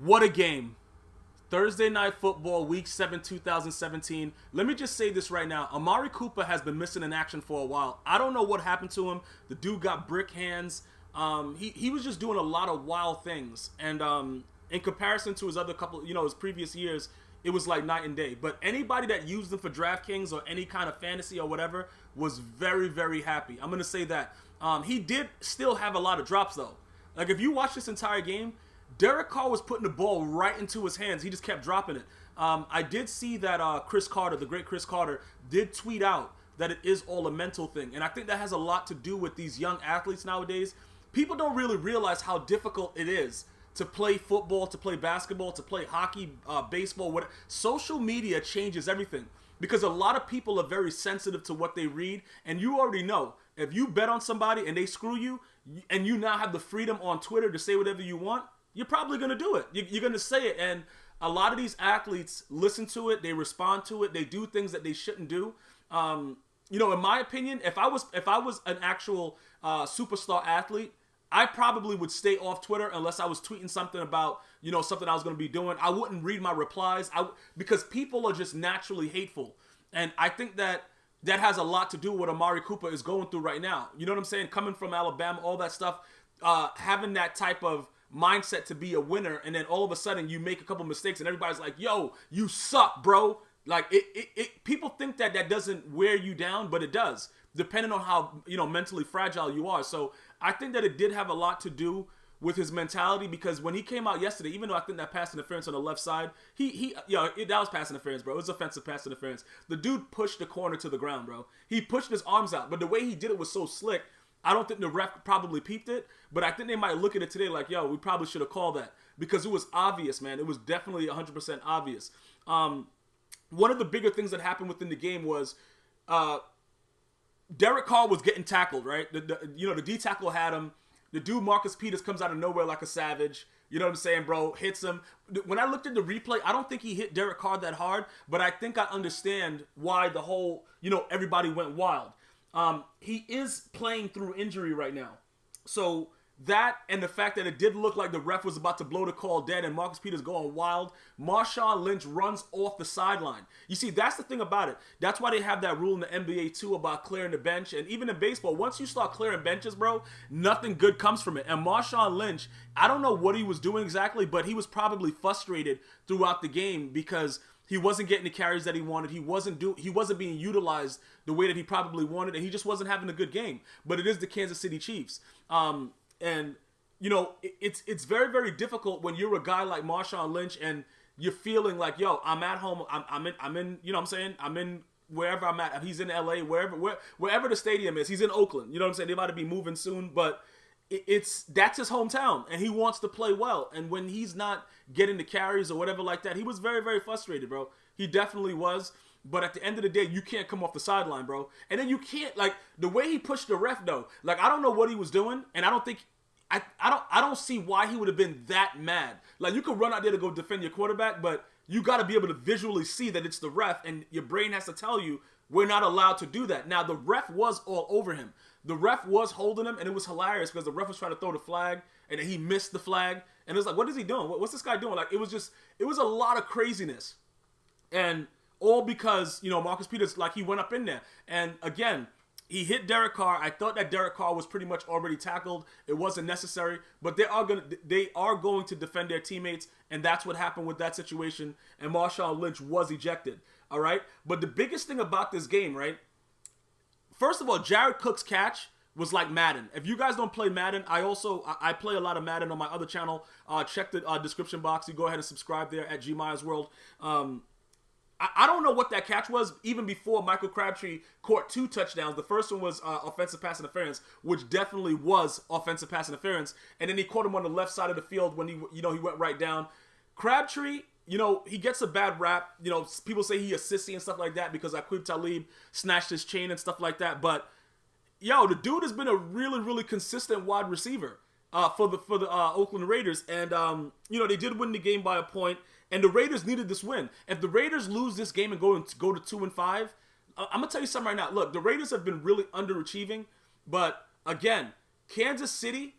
What a game. Thursday Night Football, Week 7, 2017. Let me just say this right now. Amari Cooper has been missing in action for a while. I don't know what happened to him. The dude got brick hands. He was just doing a lot of wild things. And in comparison to his other couple, his previous years, it was like night and day. But anybody that used him for DraftKings or any kind of fantasy or whatever was very, very happy. I'm going to say that. He did still have a lot of drops, though. Like, if you watch this entire game, Derek Carr was putting the ball right into his hands. He just kept dropping it. I did see that Chris Carter, the great Chris Carter, did tweet out that it is all a mental thing. And I think that has a lot to do with these young athletes nowadays. People don't really realize how difficult it is to play football, to play basketball, to play hockey, baseball, whatever. Social media changes everything because a lot of people are very sensitive to what they read. And you already know, if you bet on somebody and they screw you, and you now have the freedom on Twitter to say whatever you want, you're probably going to do it. You're going to say it. And a lot of these athletes listen to it. They respond to it. They do things that they shouldn't do. In my opinion, if I was an actual superstar athlete, I probably would stay off Twitter unless I was tweeting something about, something I was going to be doing. I wouldn't read my replies because people are just naturally hateful. And I think that has a lot to do with what Amari Cooper is going through right now. You know what I'm saying? Coming from Alabama, all that stuff, having that type of mindset to be a winner, and then all of a sudden you make a couple mistakes and everybody's like, yo, you suck, bro. Like, people think that doesn't wear you down, but it does, depending on how, mentally fragile you are. So I think that it did have a lot to do with his mentality, because when he came out yesterday, even though I think that pass interference on the left side, that was pass interference, bro. It was offensive pass interference. The dude pushed the corner to the ground, bro. He pushed his arms out, but the way he did it was so slick. I don't think the ref probably peeped it, but I think they might look at it today like, yo, we probably should have called that, because it was obvious, man. It was definitely 100% obvious. One of the bigger things that happened within the game was Derek Carr was getting tackled, right? The D tackle had him. The dude, Marcus Peters, comes out of nowhere like a savage. You know what I'm saying, bro? Hits him. When I looked at the replay, I don't think he hit Derek Carr that hard, but I think I understand why the whole, everybody went wild. He is playing through injury right now. So that, and the fact that it did look like the ref was about to blow the call dead and Marcus Peters going wild, Marshawn Lynch runs off the sideline. You see, that's the thing about it. That's why they have that rule in the NBA too about clearing the bench. And even in baseball, once you start clearing benches, bro, nothing good comes from it. And Marshawn Lynch, I don't know what he was doing exactly, but he was probably frustrated throughout the game because he wasn't getting the carries that he wanted. He wasn't being utilized the way that he probably wanted, and he just wasn't having a good game. But it is the Kansas City Chiefs. And it's very, very difficult when you're a guy like Marshawn Lynch and you're feeling like, yo, I'm at home. I'm in, you know what I'm saying? I'm in wherever I'm at. He's in LA, wherever the stadium is. He's in Oakland. You know what I'm saying? They might be moving soon, but that's his hometown, and he wants to play well. And when he's not getting the carries or whatever like that, he was very, very frustrated, bro. He definitely was. But at the end of the day, you can't come off the sideline, bro. And then you can't, like, the way he pushed the ref, though. Like, I don't know what he was doing, and I don't think, I don't see why he would have been that mad. Like, you could run out there to go defend your quarterback, but you got to be able to visually see that it's the ref, and your brain has to tell you we're not allowed to do that. Now, the ref was all over him. The ref was holding him, and it was hilarious because the ref was trying to throw the flag, and then he missed the flag. And it was like, what is he doing? What's this guy doing? Like, it was a lot of craziness. And all because, Marcus Peters, like, he went up in there. And again, he hit Derek Carr. I thought that Derek Carr was pretty much already tackled. It wasn't necessary. But they are going to defend their teammates, and that's what happened with that situation. And Marshawn Lynch was ejected. All right? But the biggest thing about this game, right? First of all, Jared Cook's catch was like Madden. If you guys don't play Madden, I play a lot of Madden on my other channel. Check the description box. You go ahead and subscribe there at GmiasWorld. I don't know what that catch was even before Michael Crabtree caught 2 touchdowns. The first one was offensive pass interference, which definitely was offensive pass interference. And then he caught him on the left side of the field when he went right down. Crabtree, he gets a bad rap. People say he a sissy and stuff like that because Aqib Talib snatched his chain and stuff like that. But, the dude has been a really, really consistent wide receiver for the Oakland Raiders. And, they did win the game by a point. And the Raiders needed this win. If the Raiders lose this game and go to 2-5, I'm going to tell you something right now. Look, the Raiders have been really underachieving. But, again, Kansas City,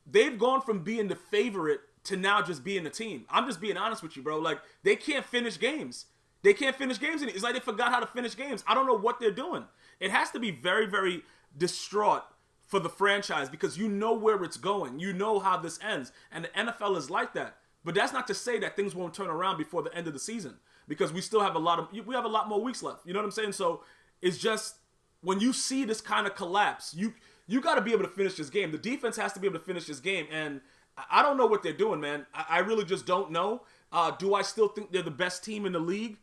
they've gone from being the favorite to now just being a team. I'm just being honest with you, bro. Like, they can't finish games. They can't finish games. It's like they forgot how to finish games. I don't know what they're doing. It has to be very, very distraught for the franchise because you know where it's going. You know how this ends. And the NFL is like that. But that's not to say that things won't turn around before the end of the season because we still have a lot more weeks left. You know what I'm saying? So it's just when you see this kind of collapse, you got to be able to finish this game. The defense has to be able to finish this game. And I don't know what they're doing, man. I really just don't know. Do I still think they're the best team in the league?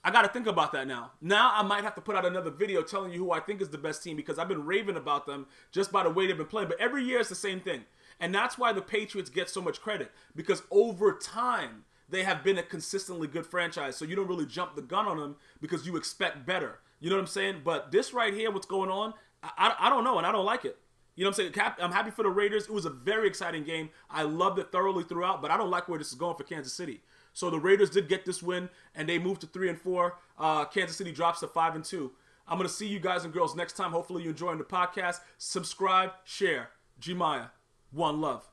I got to think about that now. Now I might have to put out another video telling you who I think is the best team because I've been raving about them just by the way they've been playing. But every year it's the same thing. And that's why the Patriots get so much credit because over time they have been a consistently good franchise. So you don't really jump the gun on them because you expect better. You know what I'm saying? But this right here, what's going on, I don't know and I don't like it. You know what I'm saying? I'm happy for the Raiders. It was a very exciting game. I loved it thoroughly throughout, but I don't like where this is going for Kansas City. So the Raiders did get this win, and they moved to 3-4. Kansas City drops to 5-2. I'm going to see you guys and girls next time. Hopefully you're enjoying the podcast. Subscribe, share. Gmia. One love.